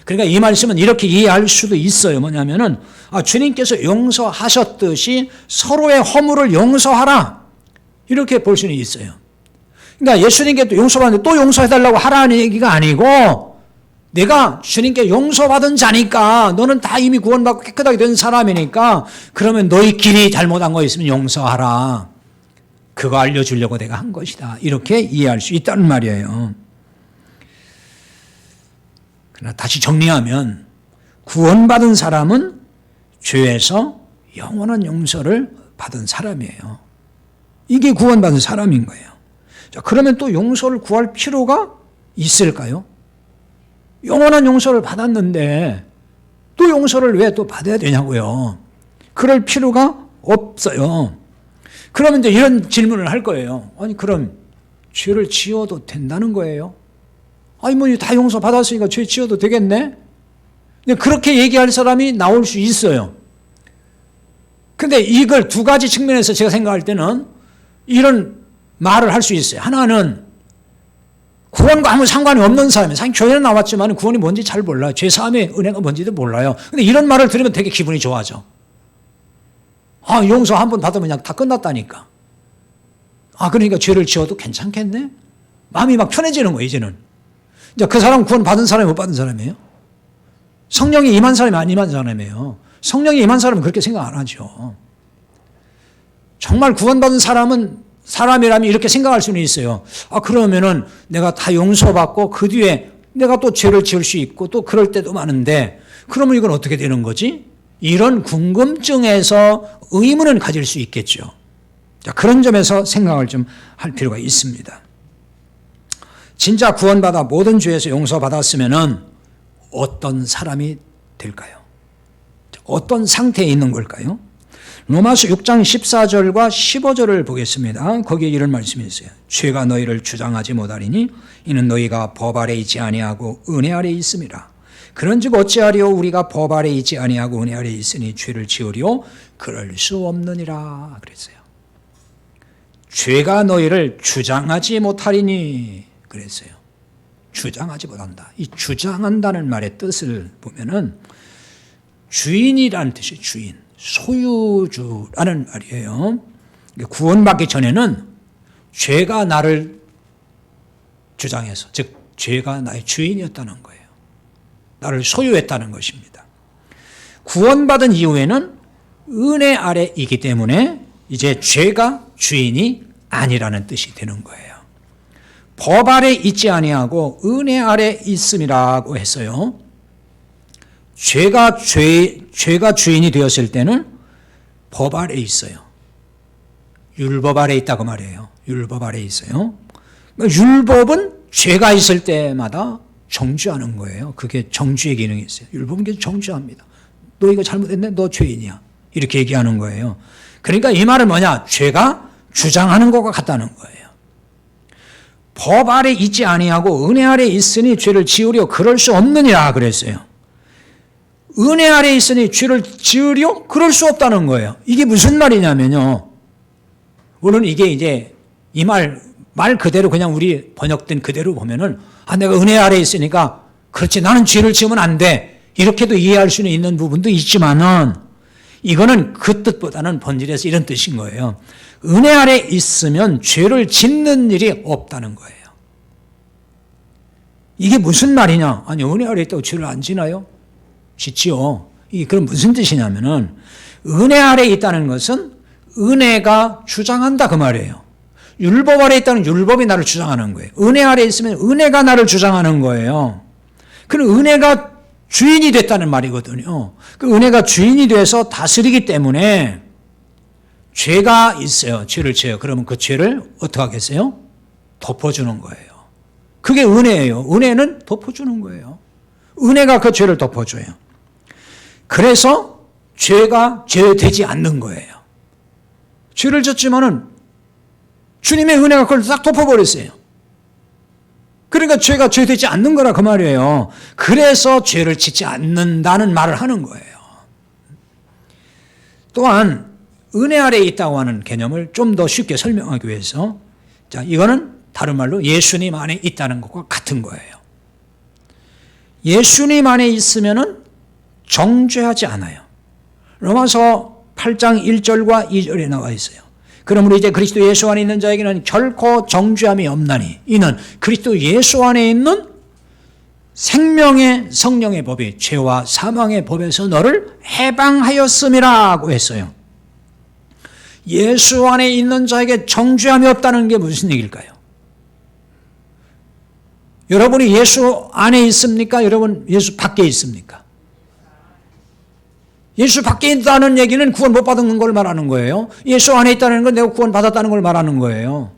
그러니까 이 말씀은 이렇게 이해할 수도 있어요. 뭐냐면은 주님께서 용서하셨듯이 서로의 허물을 용서하라. 이렇게 볼 수는 있어요. 그러니까 예수님께 또 용서받는데 또 용서해달라고 하라는 얘기가 아니고 내가 주님께 용서받은 자니까 너는 다 이미 구원받고 깨끗하게 된 사람이니까 그러면 너희끼리 잘못한 거 있으면 용서하라. 그거 알려주려고 내가 한 것이다. 이렇게 이해할 수 있다는 말이에요. 그러나 다시 정리하면 구원받은 사람은 죄에서 영원한 용서를 받은 사람이에요. 이게 구원받은 사람인 거예요. 자, 그러면 또 용서를 구할 필요가 있을까요? 영원한 용서를 받았는데 또 용서를 왜 또 받아야 되냐고요. 그럴 필요가 없어요. 그러면 이제 이런 질문을 할 거예요. 아니 그럼 죄를 지어도 된다는 거예요? 아니 뭐 다 용서 받았으니까 죄 지어도 되겠네? 근데 그렇게 얘기할 사람이 나올 수 있어요. 근데 이걸 두 가지 측면에서 제가 생각할 때는 이런 말을 할 수 있어요. 하나는 구원과 아무 상관이 없는 사람이에요. 사실 교회는 나왔지만 구원이 뭔지 잘 몰라요. 죄사함의 은혜가 뭔지도 몰라요. 근데 이런 말을 들으면 되게 기분이 좋아져. 용서 한 번 받으면 그냥 다 끝났다니까. 그러니까 죄를 지어도 괜찮겠네? 마음이 막 편해지는 거예요, 이제는. 이제 그 사람 구원 받은 사람이 못 받은 사람이에요? 성령이 임한 사람이 안 임한 사람이에요. 성령이 임한 사람은 그렇게 생각 안 하죠. 정말 구원받은 사람이라면 이렇게 생각할 수는 있어요. 그러면은 내가 다 용서받고 그 뒤에 내가 또 죄를 지을 수 있고 또 그럴 때도 많은데 그러면 이건 어떻게 되는 거지? 이런 궁금증에서 의문은 가질 수 있겠죠. 자, 그런 점에서 생각을 좀 할 필요가 있습니다. 진짜 구원받아 모든 죄에서 용서받았으면은 어떤 사람이 될까요? 어떤 상태에 있는 걸까요? 로마서 6장 14절과 15절을 보겠습니다. 거기에 이런 말씀이 있어요. 죄가 너희를 주장하지 못하리니 이는 너희가 법 아래 있지 아니하고 은혜 아래 있음이라. 그런즉 어찌하리요 우리가 법 아래 있지 아니하고 은혜 아래 있으니 죄를 지으리요 그럴 수 없느니라 그랬어요. 죄가 너희를 주장하지 못하리니 그랬어요. 주장하지 못한다. 이 주장한다는 말의 뜻을 보면은 주인이라는 뜻이에요. 주인. 소유주라는 말이에요. 구원받기 전에는 죄가 나를 주장해서, 즉 죄가 나의 주인이었다는 거예요. 나를 소유했다는 것입니다. 구원받은 이후에는 은혜 아래 있기 때문에 이제 죄가 주인이 아니라는 뜻이 되는 거예요. 법 아래 있지 아니하고 은혜 아래 있음이라고 했어요. 죄가 주인이 되었을 때는 법 아래 있어요. 율법 아래 있다고 말이에요. 율법 아래 있어요. 율법은 죄가 있을 때마다 정죄하는 거예요. 그게 정죄의 기능이 있어요. 율법은 계속 정죄합니다. 너 이거 잘못했네? 너 죄인이야. 이렇게 얘기하는 거예요. 그러니까 이 말은 뭐냐? 죄가 주장하는 것과 같다는 거예요. 법 아래 있지 아니하고 은혜 아래 있으니 죄를 지으려 그럴 수 없느니라 그랬어요. 은혜 아래 있으니 죄를 지으려 그럴 수 없다는 거예요. 이게 무슨 말이냐면요. 물론 이게 이제 이 말 그대로 그냥 우리 번역된 그대로 보면은 내가 은혜 아래 있으니까 그렇지 나는 죄를 지으면 안 돼. 이렇게도 이해할 수는 있는 부분도 있지만은 이거는 그 뜻보다는 본질에서 이런 뜻인 거예요. 은혜 아래 있으면 죄를 짓는 일이 없다는 거예요. 이게 무슨 말이냐? 아니 은혜 아래 있다고 죄를 안 지나요? 짓지요. 이게 그럼 무슨 뜻이냐면은 은혜 아래 있다는 것은 은혜가 주장한다 그 말이에요. 율법 아래 있다는 율법이 나를 주장하는 거예요. 은혜 아래 있으면 은혜가 나를 주장하는 거예요. 그럼 은혜가 주인이 됐다는 말이거든요. 그 은혜가 주인이 돼서 다스리기 때문에 죄가 있어요. 죄를 지어요. 그러면 그 죄를 어떻게 하겠어요? 덮어주는 거예요. 그게 은혜예요. 은혜는 덮어주는 거예요. 은혜가 그 죄를 덮어줘요. 그래서 죄가 죄되지 않는 거예요. 죄를 졌지만은 주님의 은혜가 그걸 싹 덮어버렸어요. 그러니까 죄가 죄되지 않는 거라 그 말이에요. 그래서 죄를 짓지 않는다는 말을 하는 거예요. 또한 은혜 아래에 있다고 하는 개념을 좀 더 쉽게 설명하기 위해서 자 이거는 다른 말로 예수님 안에 있다는 것과 같은 거예요. 예수님 안에 있으면은 정죄하지 않아요. 로마서 8장 1절과 2절에 나와 있어요. 그러므로 이제 그리스도 예수 안에 있는 자에게는 결코 정죄함이 없나니 이는 그리스도 예수 안에 있는 생명의 성령의 법이 죄와 사망의 법에서 너를 해방하였음이라고 했어요. 예수 안에 있는 자에게 정죄함이 없다는 게 무슨 얘기일까요? 여러분이 예수 안에 있습니까? 여러분 예수 밖에 있습니까? 예수 밖에 있다는 얘기는 구원 못 받은 걸 말하는 거예요. 예수 안에 있다는 건 내가 구원 받았다는 걸 말하는 거예요.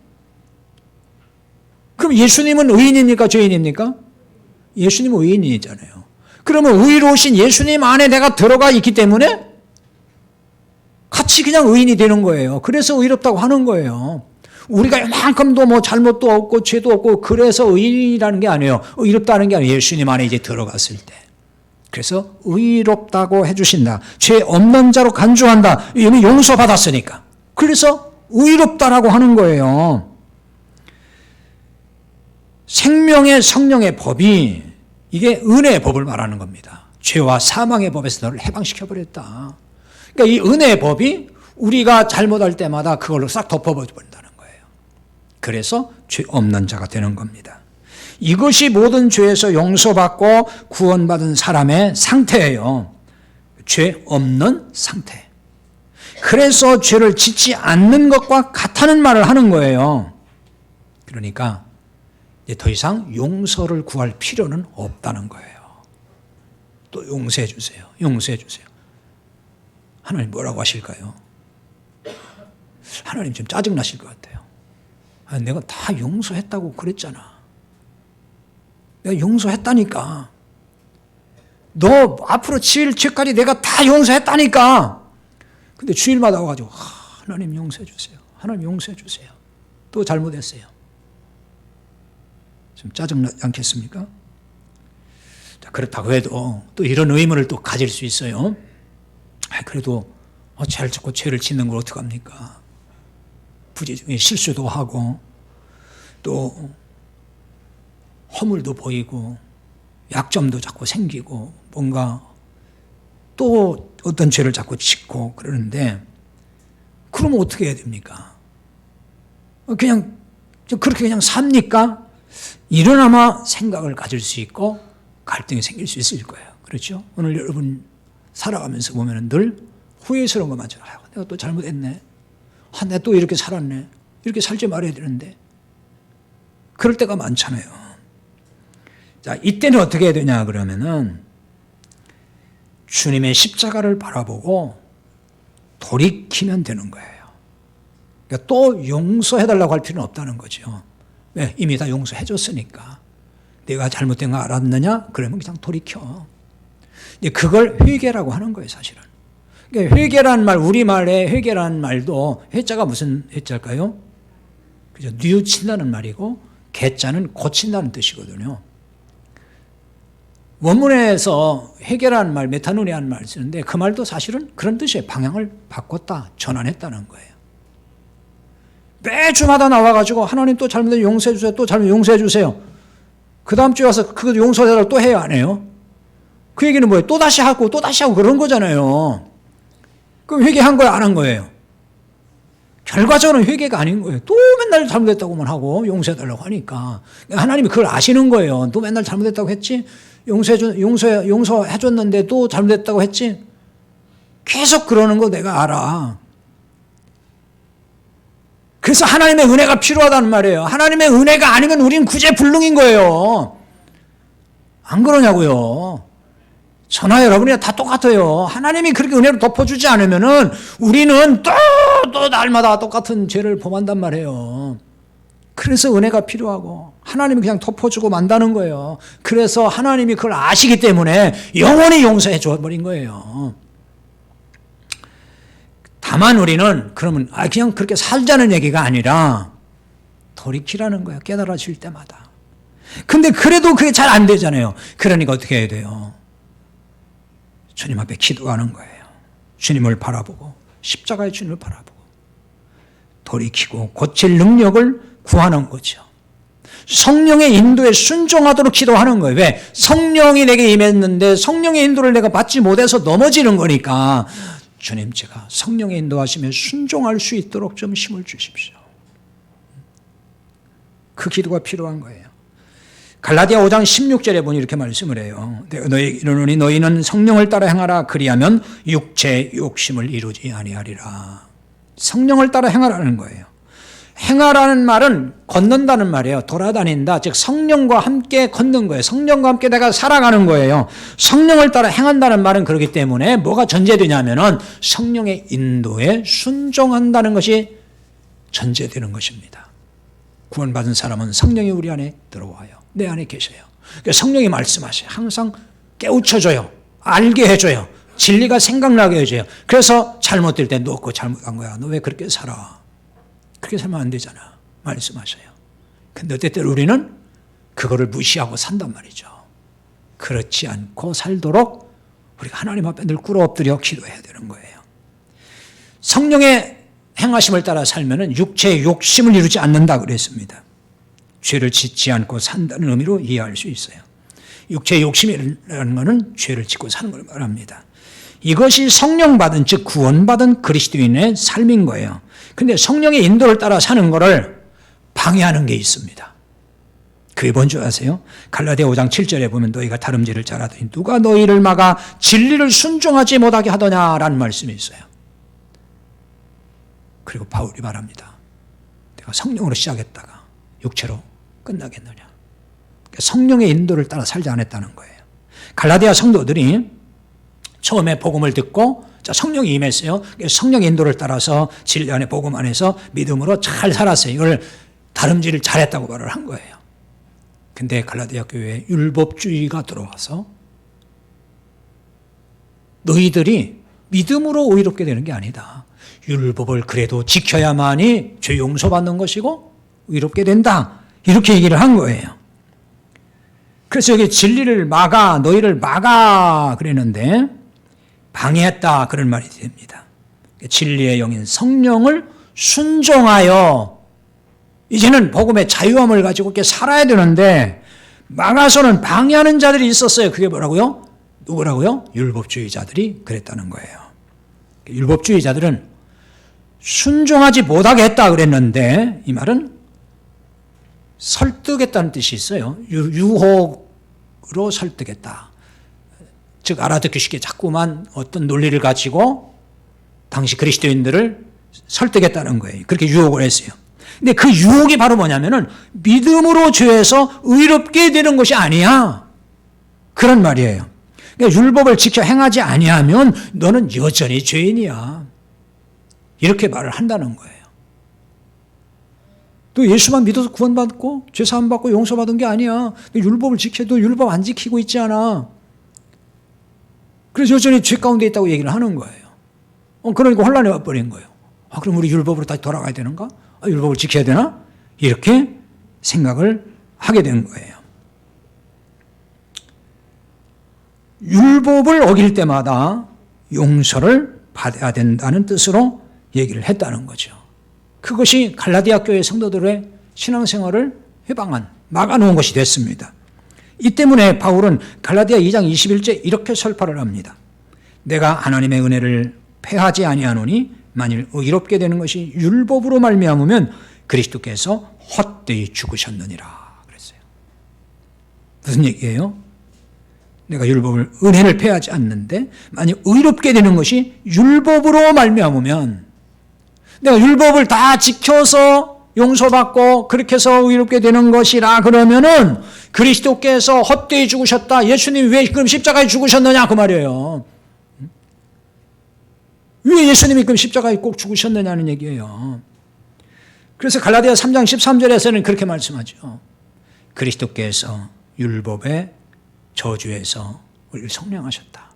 그럼 예수님은 의인입니까? 죄인입니까? 예수님은 의인이잖아요. 그러면 의로우신 예수님 안에 내가 들어가 있기 때문에 같이 그냥 의인이 되는 거예요. 그래서 의롭다고 하는 거예요. 우리가 이만큼도 뭐 잘못도 없고 죄도 없고 그래서 의인이라는 게 아니에요. 의롭다는 게 아니에요. 예수님 안에 이제 들어갔을 때. 그래서 의롭다고 해주신다. 죄 없는 자로 간주한다. 이미 용서받았으니까. 그래서 의롭다라고 하는 거예요. 생명의 성령의 법이 이게 은혜의 법을 말하는 겁니다. 죄와 사망의 법에서 너를 해방시켜버렸다. 그러니까 이 은혜의 법이 우리가 잘못할 때마다 그걸로 싹 덮어버린다는 거예요. 그래서 죄 없는 자가 되는 겁니다. 이것이 모든 죄에서 용서받고 구원받은 사람의 상태예요. 죄 없는 상태. 그래서 죄를 짓지 않는 것과 같다는 말을 하는 거예요. 그러니까 이제 더 이상 용서를 구할 필요는 없다는 거예요. 또 용서해 주세요. 용서해 주세요. 하나님 뭐라고 하실까요? 하나님 좀 짜증나실 것 같아요. 아니, 내가 다 용서했다고 그랬잖아. 내가 용서했다니까. 너 앞으로 지을 죄까지 내가 다 용서했다니까. 근데 주일마다 와가지고 하나님 용서해 주세요. 하나님 용서해 주세요. 또 잘못했어요. 좀 짜증나지 않겠습니까? 자, 그렇다고 해도 또 이런 의문을 또 가질 수 있어요. 그래도 죄를 짓고 죄를 짓는 걸 어떡합니까? 부지중에 실수도 하고 또 허물도 보이고 약점도 자꾸 생기고 뭔가 또 어떤 죄를 자꾸 짓고 그러는데 그러면 어떻게 해야 됩니까? 그냥 그렇게 그냥 삽니까? 이런 아마 생각을 가질 수 있고 갈등이 생길 수 있을 거예요. 그렇죠? 오늘 여러분 살아가면서 보면 늘 후회스러운 것만 좀, 내가 또 잘못했네. 내가 또 이렇게 살았네. 이렇게 살지 말아야 되는데. 그럴 때가 많잖아요. 자, 이때는 어떻게 해야 되냐 그러면은 주님의 십자가를 바라보고 돌이키면 되는 거예요. 그러니까 또 용서해달라고 할 필요는 없다는 거죠. 왜? 이미 다 용서해줬으니까. 내가 잘못된 거 알았느냐? 그러면 그냥 돌이켜. 그걸 회개라고 하는 거예요, 사실은. 그러니까 회개란 말, 우리말에 회개란 말도 회자가 무슨 회자일까요? 그죠? 뉘우친다는 말이고 개자는 고친다는 뜻이거든요. 원문에서 회개라는 말, 메타노니아는 말 쓰는데 그 말도 사실은 그런 뜻이에요. 방향을 바꿨다, 전환했다는 거예요. 매주마다 나와가지고 하나님 또 잘못된 용서해 주세요. 또 잘못 용서해 주세요. 그 다음 주에 와서 그거 용서해달라고 또 해요, 안 해요? 그 얘기는 뭐예요? 또 다시 하고 또 다시 하고 그런 거잖아요. 그럼 회개한 거예요, 안 한 거예요? 결과적으로는 회개가 아닌 거예요. 또 맨날 잘못했다고만 하고 용서해달라고 하니까. 하나님이 그걸 아시는 거예요. 또 맨날 잘못했다고 했지? 용서해줬는데 또 잘못했다고 했지? 계속 그러는 거 내가 알아. 그래서 하나님의 은혜가 필요하다는 말이에요. 하나님의 은혜가 아니면 우린 구제불능인 거예요. 안 그러냐고요. 저나 여러분이랑 다 똑같아요. 하나님이 그렇게 은혜로 덮어주지 않으면은 우리는 또 날마다 똑같은 죄를 범한단 말이에요. 그래서 은혜가 필요하고 하나님이 그냥 덮어주고 만다는 거예요. 그래서 하나님이 그걸 아시기 때문에 영원히 용서해 줘버린 거예요. 다만 우리는 그러면 그냥 그렇게 살자는 얘기가 아니라 돌이키라는 거예요. 깨달아질 때마다. 근데 그래도 그게 잘 안 되잖아요. 그러니까 어떻게 해야 돼요? 주님 앞에 기도하는 거예요. 주님을 바라보고 십자가의 주님을 바라보고 돌이키고 고칠 능력을 구하는 거죠. 성령의 인도에 순종하도록 기도하는 거예요. 왜? 성령이 내게 임했는데 성령의 인도를 내가 받지 못해서 넘어지는 거니까 주님, 제가 성령의 인도하시면 순종할 수 있도록 좀 힘을 주십시오. 그 기도가 필요한 거예요. 갈라디아 5장 16절에 보니 이렇게 말씀을 해요. 너희에게 이르노니 너희는 성령을 따라 행하라. 그리하면 육체의 욕심을 이루지 아니하리라. 성령을 따라 행하라는 거예요. 행하라는 말은 걷는다는 말이에요. 돌아다닌다. 즉 성령과 함께 걷는 거예요. 성령과 함께 내가 살아가는 거예요. 성령을 따라 행한다는 말은 그렇기 때문에 뭐가 전제되냐면은 성령의 인도에 순종한다는 것이 전제되는 것입니다. 구원받은 사람은 성령이 우리 안에 들어와요. 내 안에 계셔요. 그러니까 성령이 말씀하셔요. 항상 깨우쳐줘요. 알게 해줘요. 진리가 생각나게 해줘요. 그래서 잘못될 때 너 그거 잘못한 거야. 너 왜 그렇게 살아? 그렇게 살면 안 되잖아. 말씀하셔요. 근데 때때로 우리는 그거를 무시하고 산단 말이죠. 그렇지 않고 살도록 우리가 하나님 앞에 늘 꿇어 엎드려 기도해야 되는 거예요. 성령의 행하심을 따라 살면은 육체의 욕심을 이루지 않는다 그랬습니다. 죄를 짓지 않고 산다는 의미로 이해할 수 있어요. 육체의 욕심이라는 것은 죄를 짓고 사는 걸 말합니다. 이것이 성령 받은, 즉 구원받은 그리스도인의 삶인 거예요. 근데 성령의 인도를 따라 사는 것을 방해하는 게 있습니다. 그게 뭔지 아세요? 갈라디아 5장 7절에 보면 너희가 다름질을 잘하더니 누가 너희를 막아 진리를 순종하지 못하게 하더냐라는 말씀이 있어요. 그리고 바울이 말합니다. 내가 성령으로 시작했다가 육체로 끝나겠느냐. 성령의 인도를 따라 살지 않았다는 거예요. 갈라디아 성도들이 처음에 복음을 듣고 성령이 임했어요. 성령의 인도를 따라서 진리 안에 복음 안에서 믿음으로 잘 살았어요. 이걸 다름질을 잘했다고 말을 한 거예요. 근데 갈라디아 교회에 율법주의가 들어와서 너희들이 믿음으로 의롭게 되는 게 아니다. 율법을 그래도 지켜야만이 죄 용서받는 것이고 의롭게 된다. 이렇게 얘기를 한 거예요. 그래서 여기 진리를 막아, 너희를 막아 그랬는데 방해했다 그런 말이 됩니다. 진리의 영인 성령을 순종하여 이제는 복음의 자유함을 가지고 이렇게 살아야 되는데 막아서는 방해하는 자들이 있었어요. 그게 뭐라고요? 누구라고요? 율법주의자들이 그랬다는 거예요. 율법주의자들은 순종하지 못하게 했다 그랬는데 이 말은 설득했다는 뜻이 있어요. 유혹으로 설득했다. 즉 알아듣기 쉽게 자꾸만 어떤 논리를 가지고 당시 그리스도인들을 설득했다는 거예요. 그렇게 유혹을 했어요. 근데 그 유혹이 바로 뭐냐면은 믿음으로 죄에서 의롭게 되는 것이 아니야. 그런 말이에요. 그러니까 율법을 지켜 행하지 아니하면 너는 여전히 죄인이야. 이렇게 말을 한다는 거예요. 또 예수만 믿어서 구원받고 죄 사함 받고 용서받은 게 아니야. 율법을 지켜도 율법 안 지키고 있지 않아. 그래서 여전히 죄 가운데 있다고 얘기를 하는 거예요. 그러니까 혼란이 와버린 거예요. 그럼 우리 율법으로 다시 돌아가야 되는가? 율법을 지켜야 되나? 이렇게 생각을 하게 된 거예요. 율법을 어길 때마다 용서를 받아야 된다는 뜻으로 얘기를 했다는 거죠. 그것이 갈라디아 교회 성도들의 신앙생활을 막아놓은 것이 됐습니다. 이 때문에 바울은 갈라디아 2장 21절 이렇게 설파를 합니다. 내가 하나님의 은혜를 패하지 아니하노니 만일 의롭게 되는 것이 율법으로 말미암으면 그리스도께서 헛되이 죽으셨느니라 그랬어요. 무슨 얘기예요? 내가 율법을 은혜를 패하지 않는데 만약 의롭게 되는 것이 율법으로 말미암으면 내가 율법을 다 지켜서 용서받고 그렇게 해서 의롭게 되는 것이라 그러면은 그리스도께서 헛되이 죽으셨다. 예수님이 왜 그럼 십자가에 죽으셨느냐 그 말이에요. 왜 예수님이 그럼 십자가에 꼭 죽으셨느냐는 얘기예요. 그래서 갈라디아 3장 13절에서는 그렇게 말씀하죠. 그리스도께서 율법의 저주에서 우리를 성량하셨다.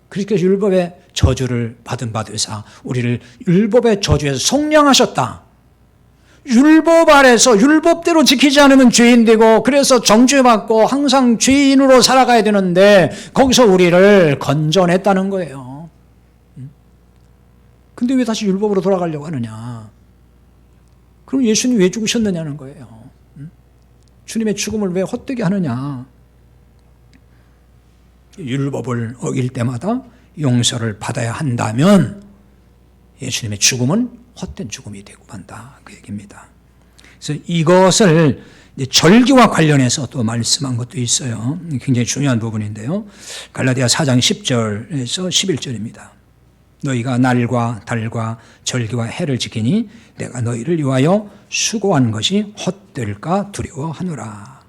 그리스도께서 율법의 저주를 받으사 우리를 율법의 저주에서 성량하셨다. 율법 아래서 율법대로 지키지 않으면 죄인 되고 그래서 정죄받고 항상 죄인으로 살아가야 되는데 거기서 우리를 건져냈다는 거예요. 근데 왜 다시 율법으로 돌아가려고 하느냐? 그럼 예수님이 왜 죽으셨느냐는 거예요. 주님의 죽음을 왜 헛되게 하느냐? 율법을 어길 때마다 용서를 받아야 한다면 예수님의 죽음은 헛된 죽음이 되고 만다. 그 얘기입니다. 그래서 이것을 절기와 관련해서 또 말씀한 것도 있어요. 굉장히 중요한 부분인데요. 갈라디아 4장 10절에서 11절입니다. 너희가 날과 달과 절기와 해를 지키니 내가 너희를 위하여 수고한 것이 헛될까 두려워하노라.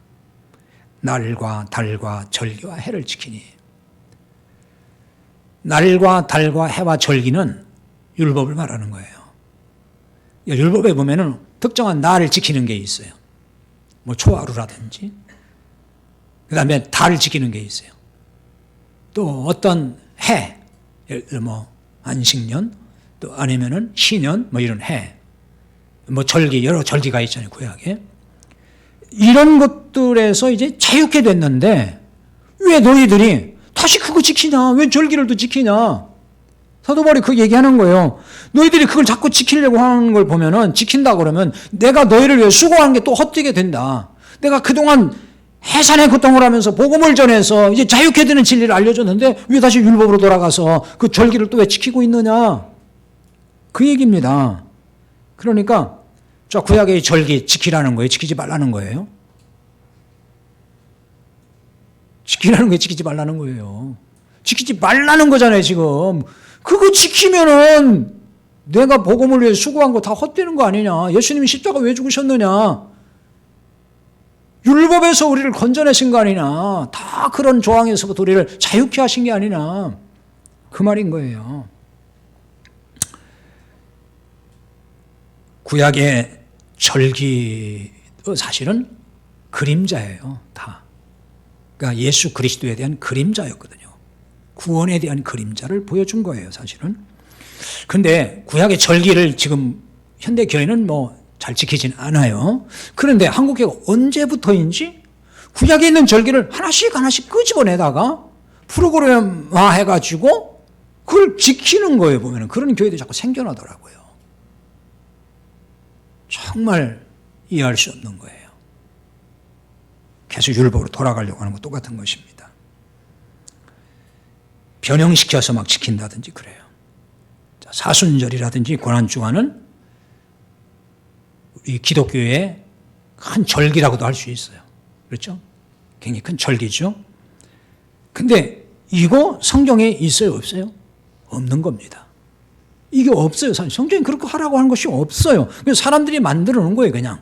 날과 달과 절기와 해를 지키니 날과 달과 해와 절기는 율법을 말하는 거예요. 율법에 보면은 특정한 날을 지키는 게 있어요. 뭐 초하루라든지 그 다음에 달을 지키는 게 있어요. 또 어떤 해, 예를 들어 뭐 안식년, 또 아니면은 시년, 뭐 이런 해, 뭐 절기, 여러 절기가 있잖아요, 구약에. 이런 것들에서 이제 자유케 됐는데, 왜 너희들이 다시 그거 지키냐? 왜 절기를 또 지키냐? 사도 바울이 그 얘기하는 거예요. 너희들이 그걸 자꾸 지키려고 하는 걸 보면은, 지킨다 그러면 내가 너희를 위해 수고하는 게 또 헛되게 된다. 내가 그동안 해산의 고통을 하면서 복음을 전해서 이제 자유케 되는 진리를 알려줬는데 왜 다시 율법으로 돌아가서 그 절기를 또 왜 지키고 있느냐? 그 얘기입니다. 그러니까 저 구약의 절기 지키라는 거예요? 지키지 말라는 거예요? 지키라는 거예요? 지키지 말라는 거예요? 지키지 말라는 거잖아요, 지금. 그거 지키면은 내가 복음을 위해 수고한 거 다 헛되는 거 아니냐? 예수님이 십자가 왜 죽으셨느냐? 율법에서 우리를 건져내신 거 아니냐? 다 그런 조항에서부터 우리를 자유케 하신 게 아니냐? 그 말인 거예요. 구약의 절기도 사실은 그림자예요, 다. 그러니까 예수 그리스도에 대한 그림자였거든요. 구원에 대한 그림자를 보여준 거예요, 사실은. 그런데 구약의 절기를 지금 현대 교회는 뭐 잘 지키진 않아요. 그런데 한국교회가 언제부터인지 구약에 있는 절기를 하나씩 하나씩 끄집어내다가 프로그램화 해가지고 그걸 지키는 거예요, 보면은. 그런 교회들이 자꾸 생겨나더라고요. 정말 이해할 수 없는 거예요. 계속 율법으로 돌아가려고 하는 거 똑같은 것입니다. 변형시켜서 막 지킨다든지 그래요. 사순절이라든지 고난주간은 우리 기독교의 큰 절기라고도 할 수 있어요. 그렇죠? 굉장히 큰 절기죠. 근데 이거 성경에 있어요, 없어요? 없는 겁니다. 이게 없어요. 성경에 그렇게 하라고 하는 것이 없어요. 사람들이 만들어 놓은 거예요, 그냥.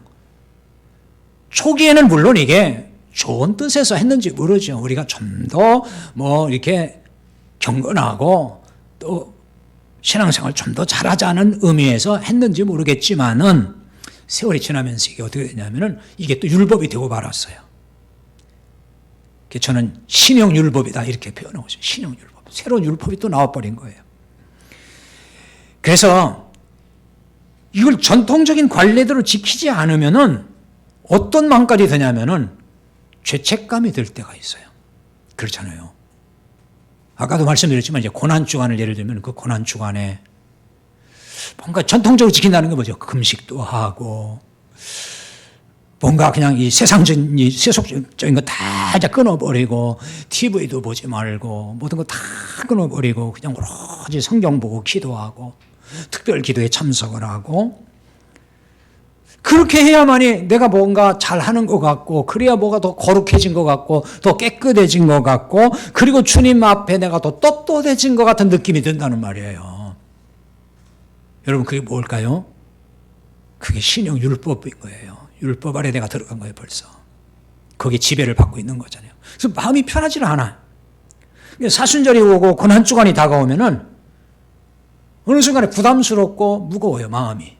초기에는 물론 이게 좋은 뜻에서 했는지 모르죠. 우리가 좀 더 이렇게 경건하고 또 신앙생활 좀 더 잘하자는 의미에서 했는지 모르겠지만은 세월이 지나면서 이게 어떻게 되냐면은 이게 또 율법이 되고 말았어요. 저는 신형율법이다 이렇게 표현하고 있어요. 신형율법. 새로운 율법이 또 나와버린 거예요. 그래서 이걸 전통적인 관례대로 지키지 않으면은 어떤 마음까지 드냐면은 죄책감이 들 때가 있어요. 그렇잖아요. 아까도 말씀드렸지만 이제 고난주간을 예를 들면 그 고난주간에 뭔가 전통적으로 지킨다는 게 뭐죠? 금식도 하고 뭔가 그냥 이 세속적인 거 다 이제 끊어버리고 TV도 보지 말고 모든 거 다 끊어버리고 그냥 오로지 성경 보고 기도하고 특별 기도에 참석을 하고 그렇게 해야만이 내가 뭔가 잘하는 것 같고 그래야 뭐가 더 거룩해진 것 같고 더 깨끗해진 것 같고 그리고 주님 앞에 내가 더 떳떳해진 것 같은 느낌이 든다는 말이에요. 여러분 그게 뭘까요? 그게 신형 율법인 거예요. 율법 아래 내가 들어간 거예요 벌써. 거기에 지배를 받고 있는 거잖아요. 그래서 마음이 편하지 않아. 사순절이 오고 고난주간이 다가오면은 어느 순간에 부담스럽고 무거워요 마음이.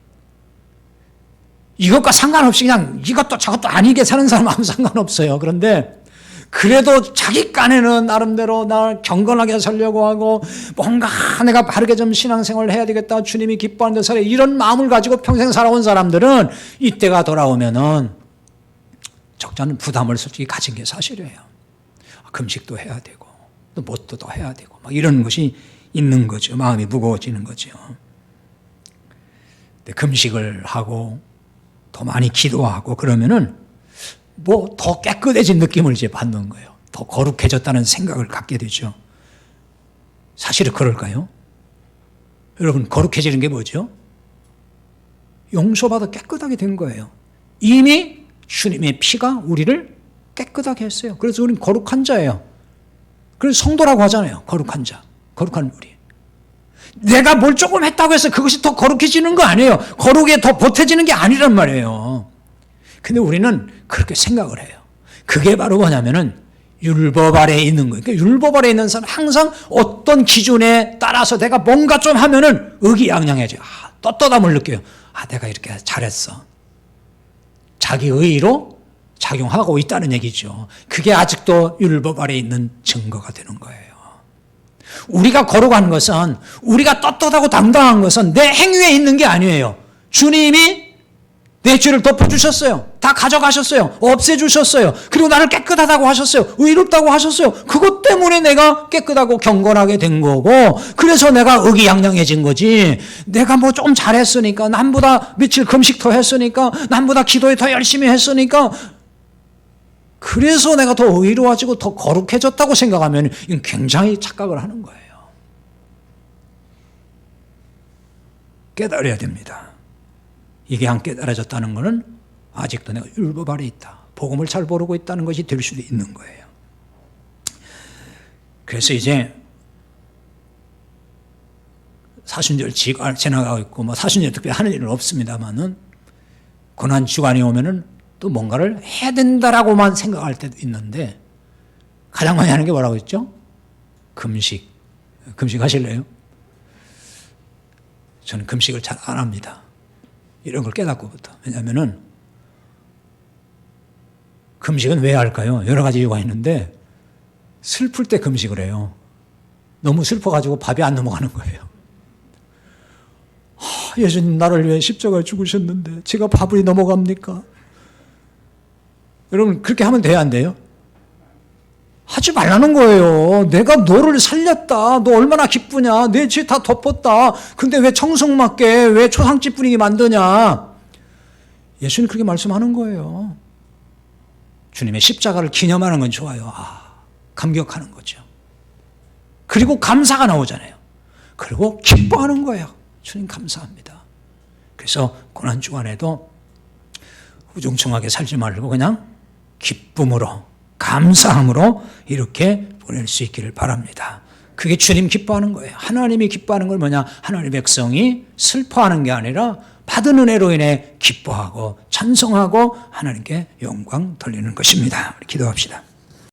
이것과 상관없이 그냥 이것도 저것도 아니게 사는 사람 아무 상관없어요. 그런데 그래도 자기 깐에는 나름대로 날 경건하게 살려고 하고 뭔가 내가 바르게 좀 신앙생활을 해야 되겠다. 주님이 기뻐하는 데 살아. 이런 마음을 가지고 평생 살아온 사람들은 이때가 돌아오면은 적잖은 부담을 솔직히 가진 게 사실이에요. 금식도 해야 되고 또 뭣도 더 해야 되고 막 이런 것이 있는 거죠. 마음이 무거워지는 거죠. 근데 금식을 하고 더 많이 기도하고 그러면은 뭐 더 깨끗해진 느낌을 이제 받는 거예요. 더 거룩해졌다는 생각을 갖게 되죠. 사실은 그럴까요? 여러분 거룩해지는 게 뭐죠? 용서받아 깨끗하게 된 거예요. 이미 주님의 피가 우리를 깨끗하게 했어요. 그래서 우리는 거룩한 자예요. 그래서 성도라고 하잖아요. 거룩한 자. 거룩한 우리. 내가 뭘 조금 했다고 해서 그것이 더 거룩해지는 거 아니에요. 거룩에 더 보태지는 게 아니란 말이에요. 근데 우리는 그렇게 생각을 해요. 그게 바로 뭐냐면은 율법 아래에 있는 거예요. 그러니까 율법 아래에 있는 사람은 항상 어떤 기준에 따라서 내가 뭔가 좀 하면은 의기양양해져요. 떳떳함을 느껴요. 내가 이렇게 잘했어. 자기 의의로 작용하고 있다는 얘기죠. 그게 아직도 율법 아래에 있는 증거가 되는 거예요. 우리가 거룩한 것은 우리가 떳떳하고 당당한 것은 내 행위에 있는 게 아니에요. 주님이 내 죄를 덮어주셨어요. 다 가져가셨어요. 없애주셨어요. 그리고 나를 깨끗하다고 하셨어요. 의롭다고 하셨어요. 그것 때문에 내가 깨끗하고 경건하게 된 거고 그래서 내가 의기양양해진 거지. 내가 뭐 좀 잘했으니까 남보다 며칠 금식 더 했으니까 남보다 기도에 더 열심히 했으니까 그래서 내가 더 의로워지고 더 거룩해졌다고 생각하면 이건 굉장히 착각을 하는 거예요. 깨달아야 됩니다. 이게 안 깨달아졌다는 것은 아직도 내가 율법 아래 있다. 복음을 잘 모르고 있다는 것이 될 수도 있는 거예요. 그래서 이제 사순절 지나가고 있고 뭐 사순절 특별히 하는 일은 없습니다만은 고난 주간이 오면은 또 뭔가를 해야 된다라고만 생각할 때도 있는데 가장 많이 하는 게 뭐라고 했죠? 금식. 금식 하실래요? 저는 금식을 잘 안 합니다. 이런 걸 깨닫고부터. 왜냐하면은 금식은 왜 할까요? 여러 가지 이유가 있는데 슬플 때 금식을 해요. 너무 슬퍼가지고 밥이 안 넘어가는 거예요. 예수님 나를 위해 십자가에 죽으셨는데 제가 밥이 넘어갑니까? 여러분 그렇게 하면 돼요 안 돼요? 하지 말라는 거예요. 내가 너를 살렸다. 너 얼마나 기쁘냐. 내 죄 다 덮었다. 근데 왜 청승맞게 왜 초상집 분위기 만드냐. 예수님 그렇게 말씀하는 거예요. 주님의 십자가를 기념하는 건 좋아요. 감격하는 거죠. 그리고 감사가 나오잖아요. 그리고 기뻐하는 거예요. 주님 감사합니다. 그래서 고난주간에도 우중충하게 살지 말고 그냥 기쁨으로 감사함으로 이렇게 보낼 수 있기를 바랍니다. 그게 주님 기뻐하는 거예요. 하나님이 기뻐하는 걸 뭐냐? 하나님의 백성이 슬퍼하는 게 아니라 받은 은혜로 인해 기뻐하고 찬송하고 하나님께 영광 돌리는 것입니다. 기도합시다.